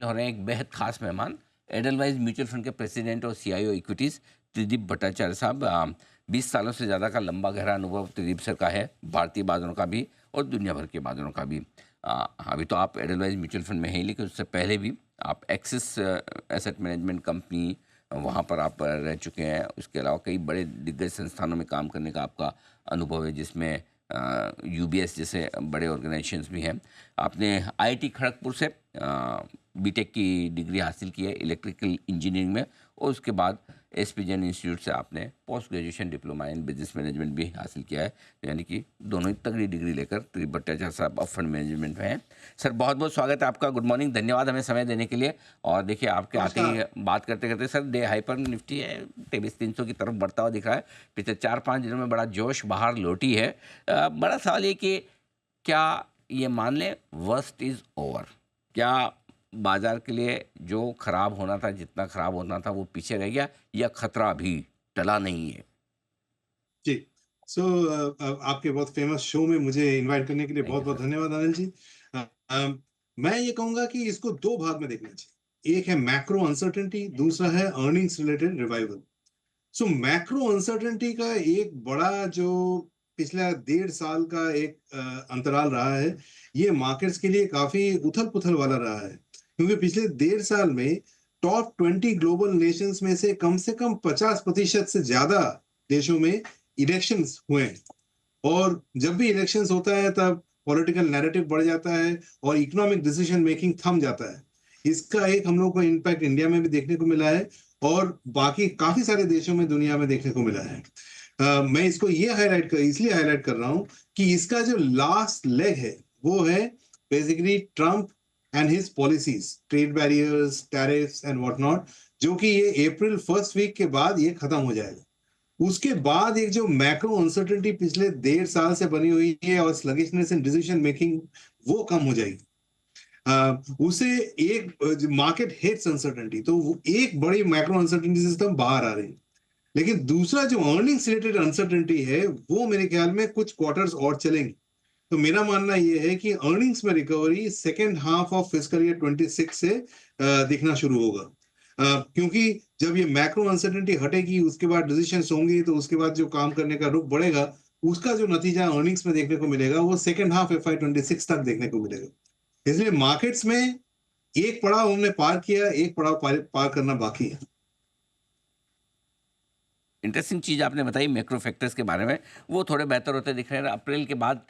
हो रहे हैं एक बेहद खास मेहमान, एडलवाइज म्यूचुअल फंड के प्रेसिडेंट और सीईओ इक्विटीज़ त्रिदीप भट्टाचार्य साहब। 20 सालों से ज़्यादा का लंबा गहरा अनुभव त्रिदीप सर का है, भारतीय बाजारों का भी और दुनिया भर के बाजारों का भी। अभी तो आप एडलवाइज म्यूचुअल फंड में हैं, लेकिन उससे पहले भी आप एक्सिस एसेट मैनेजमेंट कंपनी, वहाँ पर आप रह चुके हैं। उसके अलावा कई बड़े दिग्गज संस्थानों में काम करने का आपका अनुभव है, जिसमें यूबीएस जैसे बड़े ऑर्गेनाइजेशंस भी हैं। आपने आईआईटी खड़गपुर से बीटेक की डिग्री हासिल की है इलेक्ट्रिकल इंजीनियरिंग में, और उसके बाद एसपी जैन इंस्टीट्यूट से आपने post graduation diploma in business management भी हासिल किया है। यानी कि दोनों ही तगड़ी डिग्री लेकर त्रिदीप भट्टाचार्य साहब अब फंड मैनेजमेंट में हैं। सर बहुत बहुत स्वागत है आपका, गुड मॉर्निंग, धन्यवाद हमें समय देने के लिए। और देखिए आपके आते नमस्कार। ही बात करते करते सर, डे हाइपर निफ्टी है 2300 की तरफ बढ़ता हुआ दिख रहा है। पिछले 4-5 दिनों में बड़ा जोश बाहर लौटी है। बड़ा सवाल ये कि क्या ये मान लें वर्स्ट इज़ ओवर? क्या बाजार के लिए जो खराब होना था, जितना खराब होना था वो पीछे रह गया, या खतरा अभी टला नहीं है? जी। सो आपके बहुत फेमस शो में मुझे इनवाइट करने के लिए थैंक यू बहुत-बहुत सर। धन्यवाद आनंद जी। मैं ये कहूँगा कि इसको 2 भाग में देखना चाहिए। एक है मैक्रो अनसर्टेनिटी, दूसरा है अर्निंग्स रिलेटेड रिवाइवल। सो मैक्रो अनसर्टेनिटी का एक बड़ा जो पिछला 1.5 साल का एक अंतराल रहा है, ये मार्केट्स के लिए काफ़ी उथल-पुथल वाला रहा है। क्योंकि पिछले 1.5 साल में टॉप 20 ग्लोबल नेशंस में से कम 50% से ज़्यादा देशों में इलेक्शंस हुए हैं। और जब भी इलेक्शंस होता है तब पॉलिटिकल नैरेटिव बढ़ जाता है और इकोनॉमिक डिसीजन मेकिंग थम जाता है। इसका एक हम लोग को इम्पैक्ट इंडिया में भी देखने को मिला है और बाकी काफ़ी सारे देशों में दुनिया में देखने को मिला है। मैं इसको ये इसलिए हाइलाइट कर रहा हूँ कि इसका जो लास्ट लेग है, वो है basically Trump and his policies, trade barriers, tariffs and what not, जो कि ये अप्रैल फर्स्ट वीक के बाद ये खत्म हो जाएगा। उसके बाद एक जो मैक्रो अनसर्टेनिटी पिछले 1.5 साल से बनी हुई है और स्लगिशनेस इन डिसीजन मेकिंग, वो कम हो जाएगी। उसे एक मार्केट हेट्स अनसर्टेनिटी, तो वो एक बड़ी मैक्रो अनसर्टेनिटी से हम बाहर आ रहे हैं। लेकिन दूसरा जो अर्निंग्स रिलेटेड अनसर्टेनिटी है, वो मेरे ख्याल में कुछ क्वार्टर्स और चलेंगे। तो मेरा मानना ये है कि अर्निंग्स में recovery second half of fiscal year 26 से दिखना शुरू होगा। क्योंकि जब ये मैक्रो अनसर्टेनिटी हटेगी, उसके बाद डिसीजंस होंगे, तो उसके बाद जो काम करने का रुख बढ़ेगा, उसका जो नतीजा अर्निंग्स में देखने को मिलेगा, वो सेकंड हाफ एफआई 26 तक देखने को मिलेगा। इसलिए मार्केट्स में एक पड़ाव हमने पार किया, एक पड़ाव पार करना बाकी है। इंटरेस्टिंग चीज़ आपने बताई मैक्रो फैक्टर्स के बारे में, वो थोड़े बेहतर होते दिख रहे हैं। अप्रैल के बाद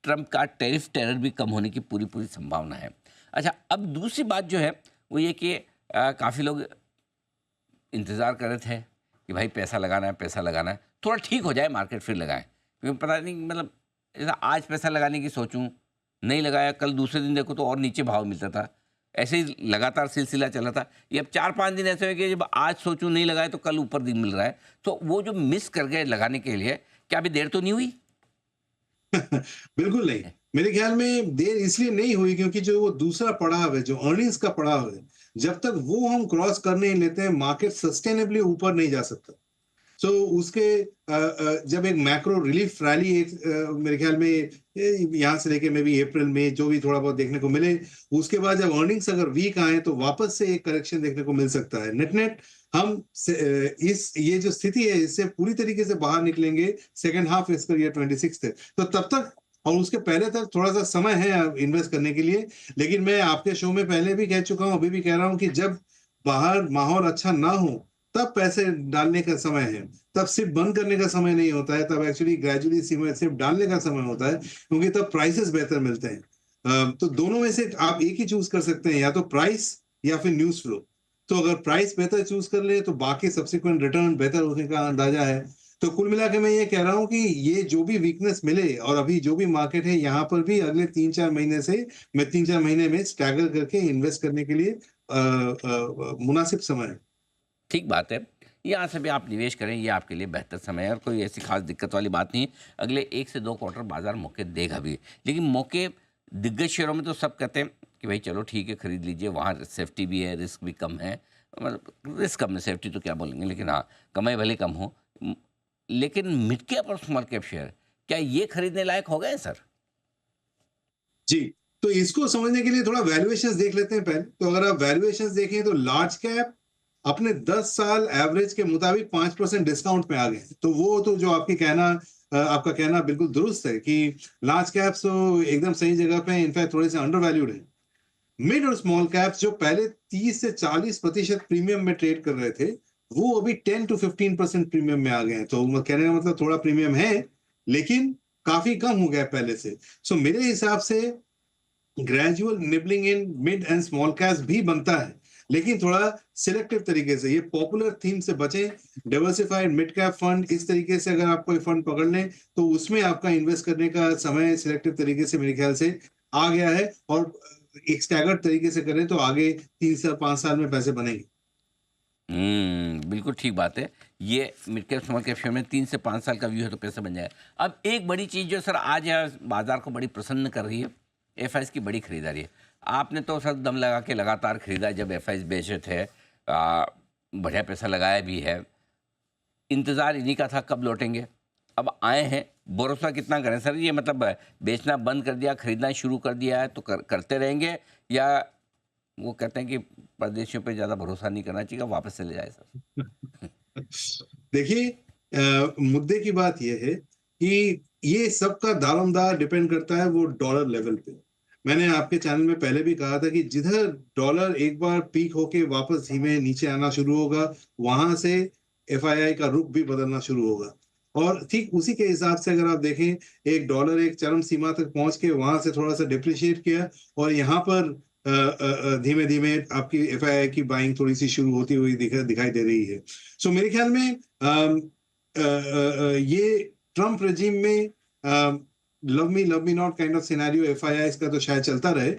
ट्रंप का टैरिफ टेरर भी कम होने की पूरी पूरी संभावना है। अच्छा, अब दूसरी बात जो है वो ये कि काफ़ी लोग इंतज़ार कर रहे थे कि भाई पैसा लगाना है, पैसा लगाना है, थोड़ा ठीक हो जाए मार्केट फिर लगाएं। क्योंकि पता नहीं, मतलब ऐसा आज पैसा लगाने की सोचूं, नहीं लगाया, कल दूसरे दिन देखो तो और नीचे भाव मिलता था। ऐसे ही लगातार सिलसिला चला था। ये अब 4-5 दिन ऐसे हुए कि जब आज सोचूं नहीं लगाए तो कल ऊपर दिन मिल रहा है। तो वो जो मिस कर गए लगाने के लिए, क्या अभी देर तो नहीं हुई? बिल्कुल नहीं। मेरे ख्याल में देर इसलिए नहीं हुई क्योंकि जो वो दूसरा पड़ाव है, जो अर्निंग्स का पड़ाव है, जब तक वो हम क्रॉस कर नहीं लेते हैं, मार्केट सस्टेनेबली ऊपर नहीं जा सकता। सो उसके जब एक मैक्रो रिलीफ रैली एक मेरे ख्याल में यहाँ से लेके मे बी अप्रैल में जो भी थोड़ा बहुत देखने को मिले, उसके बाद जब अर्निंग्स अगर वीक आए तो वापस से एक करेक्शन देखने को मिल सकता है। नेट नेट हम इस ये जो स्थिति है, इससे पूरी तरीके से बाहर निकलेंगे सेकंड हाफ फिस्कल ईयर 26 तक। तो तब तक और उसके पहले तक थोड़ा सा समय है इन्वेस्ट करने के लिए। लेकिन मैं आपके शो में पहले भी कह चुका हूँ, अभी भी कह रहा हूँ कि जब बाहर माहौल अच्छा ना हो, तब पैसे डालने का समय है। तब सिर्फ बंद करने का समय नहीं होता है, तब एक्चुअली ग्रेजुअली सिर्फ डालने का समय होता है, क्योंकि तब प्राइसेस बेहतर मिलते हैं। तो दोनों में से आप एक ही चूज कर सकते हैं, या तो प्राइस या फिर न्यूज फ्लो। तो अगर प्राइस बेहतर चूज कर ले तो बाकी सब्सिक्वेंट रिटर्न बेहतर होने का अंदाजा है। तो कुल मिला के मैं ये कह रहा हूँ कि ये जो भी वीकनेस मिले और अभी जो भी मार्केट है, यहाँ पर भी अगले 3-4 महीने से मैं 3-4 महीने में स्टैगर करके इन्वेस्ट करने के लिए मुनासिब समय है। ठीक बात है। यहाँ से भी आप निवेश करें, ये आपके लिए बेहतर समय है और कोई ऐसी खास दिक्कत वाली बात नहीं है। अगले 1 से 2 क्वार्टर बाज़ार मौके देगा भी। लेकिन मौके दिग्गज शेयरों में तो सब कहते हैं कि भाई चलो ठीक है, खरीद लीजिए, वहाँ सेफ्टी भी है, रिस्क भी कम है। मतलब रिस्क कम है, सेफ्टी तो क्या बोलेंगे, लेकिन हाँ, कमाई भले कम हो। लेकिन मिड कैप और स्मॉल कैप शेयर, क्या ये खरीदने लायक हो गए सर? जी। तो इसको समझने के लिए थोड़ा वैल्यूएशंस देख लेते हैं पहले। तो अगर आप वैल्यूएशंस देखें तो लार्ज कैप अपने 10 साल एवरेज के मुताबिक 5% डिस्काउंट में आ गए। तो वो तो जो आपका कहना बिल्कुल दुरुस्त है कि लार्ज कैप्स तो एकदम सही जगह पे हैं, इनफैक्ट थोड़े से अंडर वैल्यूड है। मिड और स्मॉल कैप्स जो पहले 30 से 40% प्रीमियम में ट्रेड कर रहे थे, वो अभी 10 टू 15% प्रीमियम में आ गए हैं। तो कहने का मतलब थोड़ा प्रीमियम है, लेकिन काफी कम हो गया है पहले से। सो मेरे हिसाब से gradual nibbling in mid and small caps भी बनता है, लेकिन थोड़ा सिलेक्टिव तरीके से। ये पॉपुलर थीम से बचें। डाइवर्सिफाइड मिड कैप फंड, इस तरीके से अगर आप कोई फंड पकड़ लें तो उसमें आपका इन्वेस्ट करने का समय सिलेक्टिव तरीके से मेरे ख्याल से आ गया है। और एक स्टैगर्ड तरीके से करें तो आगे 3 से 5 साल में पैसे बनेंगे। बिल्कुल ठीक बात है। ये mid cap small cap share में 3 से 5 साल का व्यू है तो पैसे बन जाए। अब एक बड़ी चीज़ जो सर आज बाजार को बड़ी प्रसन्न कर रही है, एफआईज की बड़ी खरीदारी है। आपने तो सर दम लगा के लगातार खरीदा जब एफआईज बेचे थे, बढ़िया पैसा लगाया भी है। इंतज़ार इन्हीं का था कब लौटेंगे, अब आए हैं। भरोसा कितना करें सर? ये मतलब बेचना बंद कर दिया, खरीदना शुरू कर दिया है तो करते रहेंगे, या वो कहते हैं कि परदेशियों पे ज़्यादा भरोसा नहीं करना चाहिए, वापस चले जाए सर? देखिए, मुद्दे की बात यह है कि ये सबका दारोमदार डिपेंड करता है वो डॉलर लेवल पे। मैंने आपके चैनल में पहले भी कहा था कि जिधर डॉलर एक बार पीक होके वापस धीमे नीचे आना शुरू होगा, वहां से एफआईआई का रुख भी बदलना शुरू होगा। और ठीक उसी के हिसाब से अगर आप देखें, एक डॉलर एक चरम सीमा तक पहुंच के वहां से थोड़ा सा डिप्रिशिएट किया, और यहाँ पर धीमे धीमे आपकी एफआईआई की बाइंग थोड़ी सी शुरू होती हुई दिखाई दे रही है। सो मेरे ख्याल में ये ट्रम्प रेजिम में love me not kind of scenario FII का तो शायद चलता रहे।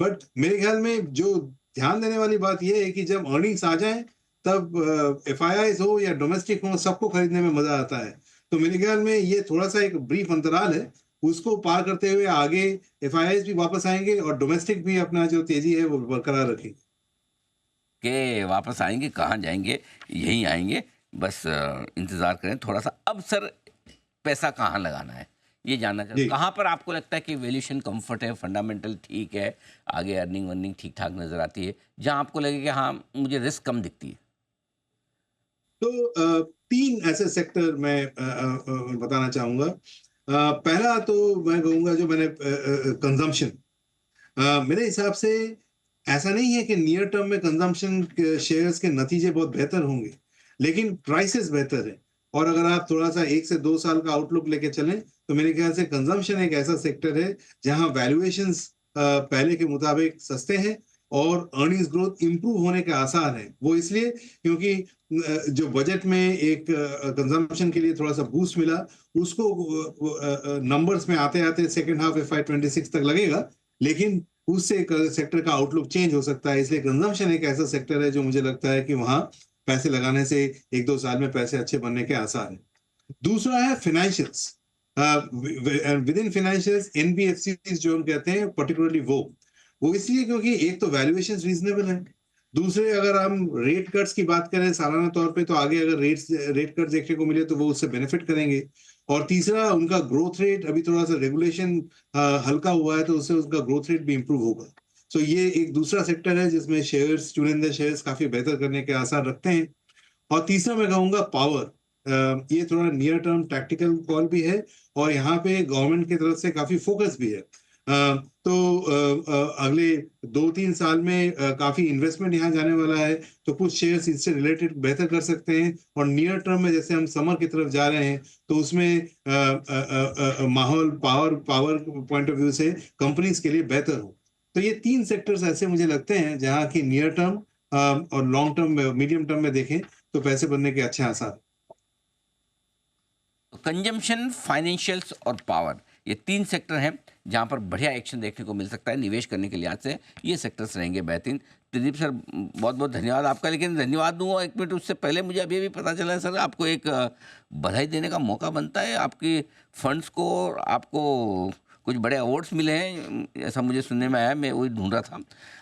बट मेरे ख्याल में जो ध्यान देने वाली बात यह है कि जब अर्निंग्स आ जाए तब एफआईआई हो या डोमेस्टिक हो, सबको खरीदने में मजा आता है। तो मेरे ख्याल में ये थोड़ा सा एक ब्रीफ अंतराल है, उसको पार करते हुए आगे एफआईआई भी वापस आएंगे और डोमेस्टिक भी अपना जो तेजी है वो बरकरार रखेंगे। के वापस आएंगे, कहाँ जाएंगे? यहीं आएंगे। बस इंतज़ार करें थोड़ा सा। अब सर पैसा कहाँ लगाना है ये जानना चाहते जी, हैं। कहाँ पर आपको लगता है कि वैल्यूएशन कंफर्ट है, फंडामेंटल ठीक है, आगे अर्निंग वर्निंग ठीक ठाक नज़र आती है, जहाँ आपको लगे कि हाँ मुझे रिस्क कम दिखती है? तो 3 ऐसे सेक्टर मैं बताना चाहूँगा। पहला तो मैं कहूँगा जो मैंने कंज़म्पशन, मेरे हिसाब से ऐसा नहीं है कि नियर टर्म में कंज़म्पशन के शेयर्स के नतीजे बहुत बेहतर होंगे, लेकिन प्राइसेस बेहतर हैं। और अगर आप थोड़ा-सा 1 से 2 साल का आउटलुक लेके चलें, तो मेरे ख्याल से कंज़म्पशन एक ऐसा सेक्टर है, जहाँ वैल्यूएशंस पहले के मुताबिक सस्ते हैं और अर्निंग्स ग्रोथ इम्प्रूव होने के आसार हैं। वो इसलिए क्योंकि जो बजट में एक कंज़म्पशन के लिए थोड़ा-सा बूस्ट मिला, उसको नंबर्स में आते-आते सेकंड हाफ एफआई 26 तक लगेगा, लेकिन उससे सेक्टर का आउटलुक चेंज हो सकता है। इसलिए कंजम्पशन एक ऐसा सेक्टर है जो मुझे लगता है कि वहां पैसे लगाने से 1-2 साल में पैसे अच्छे बनने के आसार हैं। दूसरा है financials. With in financials NBFC जो हम कहते हैं, पर्टिकुलरली वो इसलिए क्योंकि एक तो वैल्यूएशन रीजनेबल है, दूसरे अगर हम रेट कट्स की बात करें सालाना तौर पे, तो आगे अगर रेट कट देखने को मिले तो वो उससे बेनिफिट करेंगे। और तीसरा, उनका ग्रोथ रेट अभी थोड़ा सा रेगुलेशन हल्का हुआ है, तो उससे उसका ग्रोथ रेट भी इंप्रूव होगा। सो ये एक दूसरा सेक्टर है जिसमें शेयर्स, चुनिंदा शेयर्स काफी बेहतर करने के आसार रखते हैं। और तीसरा मैं कहूंगा पावर। ये थोड़ा नियर टर्म टैक्टिकल कॉल भी है, और यहाँ पे गवर्नमेंट की तरफ से काफी फोकस भी है। तो अगले 2-3 साल में काफी इन्वेस्टमेंट यहाँ जाने वाला है, तो कुछ शेयर्स इससे रिलेटेड बेहतर कर सकते हैं। और नियर टर्म में जैसे हम समर की तरफ जा रहे हैं, तो उसमें माहौल power power point of view से कंपनीज के लिए बेहतर हो। तो ये 3 सेक्टर्स ऐसे मुझे लगते हैं जहाँ की नियर टर्म और लॉन्ग टर्म में, मीडियम टर्म में देखें तो पैसे बनने के अच्छे आसार। कंजम्पशन, फाइनेंशियल्स और पावर, ये 3 सेक्टर हैं जहाँ पर बढ़िया एक्शन देखने को मिल सकता है निवेश करने के लिहाज से। ये सेक्टर्स रहेंगे बेहतरीन। त्रिदीप सर, बहुत बहुत धन्यवाद आपका। लेकिन धन्यवाद दूंगा 1 मिनट उससे पहले मुझे अभी अभी पता चला है सर, आपको एक बधाई देने का मौका बनता है। आपकी फंड्स को, आपको कुछ बड़े अवार्ड्स मिले हैं, ऐसा मुझे सुनने में आया, मैं वही ढूंढ रहा था।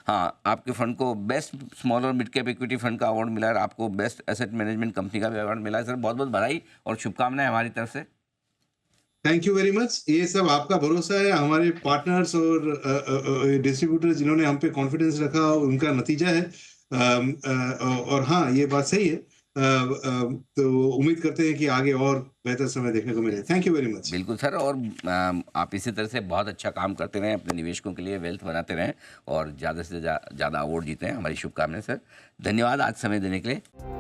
हाँ, आपके फंड को बेस्ट स्मॉल और मिड कैप इक्विटी फंड का अवार्ड मिला है, और आपको बेस्ट एसेट मैनेजमेंट कंपनी का भी अवार्ड मिला है। सर बहुत बहुत बधाई और शुभकामनाएं हमारी तरफ से। Thank you very much. ये सब आपका भरोसा है, हमारे पार्टनर्स और डिस्ट्रीब्यूटर जिन्होंने हम पे कॉन्फिडेंस रखा, उनका नतीजा है। और हाँ, ये बात सही है। तो उम्मीद करते हैं कि आगे और बेहतर समय देखने को मिले। Thank you very much. बिल्कुल सर, और आप इसी तरह से बहुत अच्छा काम करते रहें, अपने निवेशकों के लिए वेल्थ बनाते रहें और ज़्यादा से ज़्यादा अवार्ड जीतें। हमारी शुभकामनाएं सर। धन्यवाद आज समय देने के लिए।